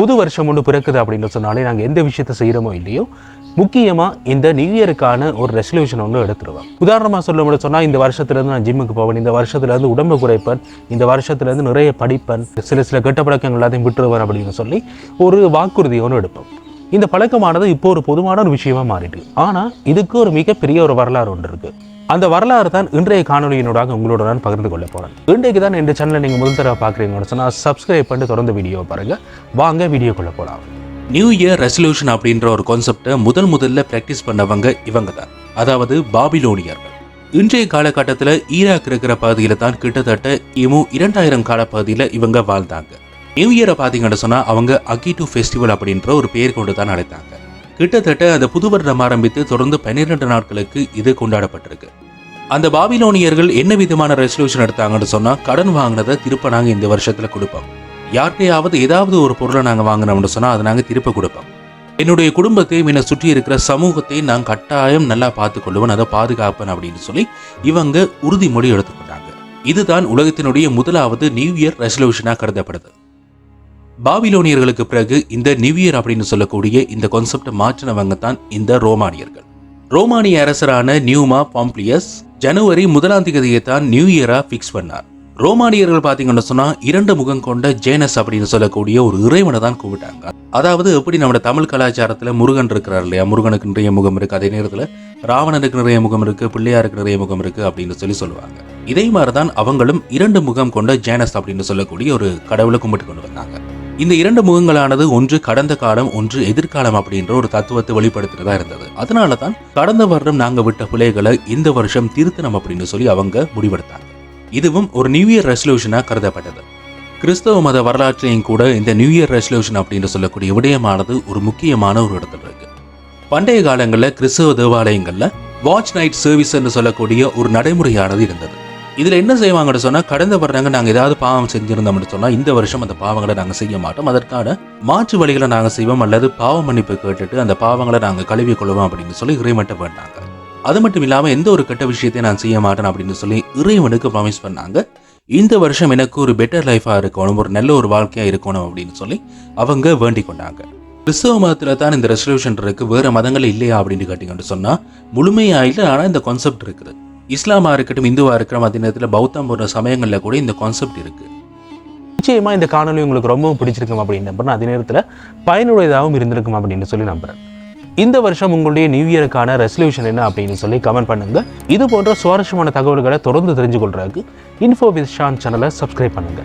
புது வருஷம் ஒன்று பிறக்குது அப்படின்னு சொன்னாலே நாங்கள் எந்த விஷயத்தை செய்கிறோமோ இல்லையோ முக்கியமாக இந்த நியூ இயருக்கான ஒரு ரெசல்யூஷன் ஒன்று எடுத்துருவோம். உதாரணமாக சொல்ல முடியும் சொன்னால், இந்த வருஷத்துலேருந்து நான் ஜிம்முக்கு போவேன், இந்த வருஷத்துலேருந்து உடம்பு குறைப்பேன், இந்த வருஷத்துலேருந்து நிறைய படிப்பேன், சில கெட்ட பழக்கங்கள் எல்லாத்தையும் விட்டுருவேன் அப்படின்னு சொல்லி ஒரு வாக்குறுதி ஒன்று எடுப்போம். இந்த பழக்கமானது இப்போ ஒரு பொதுவான ஒரு விஷயமா மாறிட்டு, ஆனால் இதுக்கு ஒரு மிகப்பெரிய ஒரு வரலாறு ஒன்று இருக்குது. அந்த வரலாறு தான் இன்றைய காணொலியினூடாக உங்களோட நான் பகிர்ந்து கொள்ள போகிறேன். இன்றைக்கு தான் இந்த சேனலை நீங்கள் முதல் தடவை பார்க்குறீங்கன்னு சொன்னால் சப்ஸ்கிரைப் பண்ணிட்டு தொடர்ந்து வீடியோவை பாருங்கள். வாங்க வீடியோக்குள்ளே போகலாம். நியூ இயர் ரெசல்யூஷன் அப்படின்ற ஒரு கான்செப்டை முதல்ல பிராக்டிஸ் பண்ணவங்க இவங்க தான், அதாவது பாபிலோனியர்கள். இன்றைய காலகட்டத்தில் ஈராக் இருக்கிற பகுதியில் தான் கிட்டத்தட்ட 2000 காலப்பகுதியில் இவங்க வாழ்ந்தாங்க. நியூ இயரை பார்த்தீங்கன்னு சொன்னால் அவங்க அகிட்டு ஃபெஸ்டிவல் அப்படின்ற ஒரு பெயர் கொண்டு தான் அழைத்தாங்க. கிட்டத்தட்ட அந்த புது வருடம் ஆரம்பித்து தொடர்ந்து 12 நாட்களுக்கு இது கொண்டாடப்பட்டிருக்கு. அந்த பாபிலோனியர்கள் என்ன விதமான ரெசல்யூஷன் எடுத்தாங்கன்னு சொன்னால், கடன் வாங்கினதை திருப்ப நாங்கள் இந்த வருஷத்தில் கொடுப்போம், யார்கிட்டையாவது ஏதாவது ஒரு பொருளை நாங்கள் வாங்கினோம்னு சொன்னால் அதை நாங்கள் திருப்ப கொடுப்போம், என்னுடைய குடும்பத்தையும் என்னை சுற்றி இருக்கிற சமூகத்தையும் நான் கட்டாயம் நல்லா பார்த்துக்கொள்ளுவேன், அதை பாதுகாப்பேன் அப்படின்னு சொல்லி இவங்க உறுதிமொழி எடுத்துக்கொண்டாங்க. இதுதான் உலகத்தினுடைய முதலாவது நியூ இயர் ரெசல்யூஷனாக கருதப்படுது. பாபிலோனியர்களுக்கு பிறகு இந்த நியூ இயர் அப்படின்னு சொல்லக்கூடிய இந்த கான்செப்டை மாற்றினவங்க தான் இந்த ரோமானியர்கள். ரோமானிய அரசரான நியூமா பாம்பிலியஸ் ஜனவரி 1 தான் நியூ இயரா பிக்ஸ் பண்ணார். ரோமானியர்கள் பார்த்தீங்கன்னு சொன்னா 2 முகம் கொண்ட ஜேனஸ் அப்படின்னு சொல்லக்கூடிய ஒரு இறைவனை தான் கூப்பிட்டாங்க. அதாவது எப்படி நம்ம தமிழ் கலாச்சாரத்துல முருகன் இருக்கிறார் இல்லையா, முருகனுக்கு நிறைய முகம் இருக்கு, அதே நேரத்துல ராவணனுக்கு நிறைய முகம் இருக்கு, பிள்ளையாருக்கு நிறைய முகம் இருக்கு அப்படின்னு சொல்லுவாங்க. இதே மாதிரிதான் அவங்களும் 2 முகம் கொண்ட ஜேனஸ் அப்படின்னு சொல்லக்கூடிய ஒரு கடவுளை கும்பிட்டு கொண்டு வந்தாங்க. இந்த 2 முகங்களானது ஒன்று கடந்த காலம், ஒன்று எதிர்காலம் அப்படின்ற ஒரு தத்துவத்தை வெளிப்படுத்துறதா இருந்தது. அதனால தான் கடந்த வருடம் நாங்க விட்ட பிள்ளைகளை இந்த வருஷம் திருத்தணும் அப்படின்னு சொல்லி அவங்க முடிவெடுத்தாங்க. இதுவும் ஒரு நியூ இயர் ரெசல்யூஷனா கருதப்பட்டது. கிறிஸ்தவ மத வரலாற்றையும் கூட இந்த நியூ இயர் ரெசல்யூஷன் அப்படின்னு சொல்லக்கூடிய விடயமானது ஒரு முக்கியமான ஒரு இடத்துல இருக்கு. பண்டைய காலங்களில் கிறிஸ்தவ தேவாலயங்கள்ல வாட்ச் நைட் சர்வீஸ் சொல்லக்கூடிய ஒரு நடைமுறையானது இருந்தது. இதுல என்ன செய்வாங்கன்னு சொன்னா, கடந்த வருடங்கள் நாங்க ஏதாவது பாவம் செஞ்சிருந்தோம்னு சொன்னா இந்த வருஷம் அந்த பாவங்களை நாங்க செய்ய மாட்டோம், அதற்கான மாற்று வழிகளை நாங்க செய்வோம், அல்லது பாவ மன்னிப்பு கேட்டுட்டு அந்த பாவங்களை நாங்க கழுவி கொள்வோம் அப்படின்னு சொல்லி இறைவன்ட்ட வேண்டாங்க. அது மட்டும் இல்லாம எந்த ஒரு கெட்ட விஷயத்தையும் நான் செய்ய மாட்டேன் அப்படின்னு சொல்லி இறைவனுக்கு ப்ராமிஸ் பண்ணாங்க. இந்த வருஷம் எனக்கு ஒரு பெட்டர் லைஃபா இருக்கணும், ஒரு நல்ல ஒரு வாழ்க்கையா இருக்கணும் அப்படின்னு சொல்லி அவங்க வேண்டிக் கொண்டாங்க. கிறிஸ்தவ மதத்துல தான் இந்த ரெசல்யூஷன் இருக்கு, வேற மதங்கள் இல்லையா அப்படின்னு கேட்டீங்கன்னு சொன்னா முழுமையா இல்லை. ஆனா இந்த கான்செப்ட் இருக்குது. இஸ்லாமா இருக்கட்டும், இந்துவா இருக்கிற அதே நேரத்தில் பௌத்தம் போன்ற சமயங்கள்ல கூட இந்த கான்செப்ட் இருக்கு. நிச்சயமா இந்த காணொலி உங்களுக்கு ரொம்பவும் பிடிச்சிருக்கும் அப்படின்னு நம்புறேன். அதே நேரத்தில் பயனுடையதாகவும் இருந்திருக்கும் அப்படின்னு சொல்லி நம்புறேன். இந்த வருஷம் உங்களுடைய நியூ இயருக்கான ரெசல்யூஷன் என்ன அப்படின்னு சொல்லி கமெண்ட் பண்ணுங்க. இது போன்ற சுவாரஸ்யமான தகவல்களை தொடர்ந்து தெரிஞ்சு கொள்றதுக்கு இன்ஃபோ வித் ஷான் சேனலை சப்ஸ்கிரைப் பண்ணுங்க.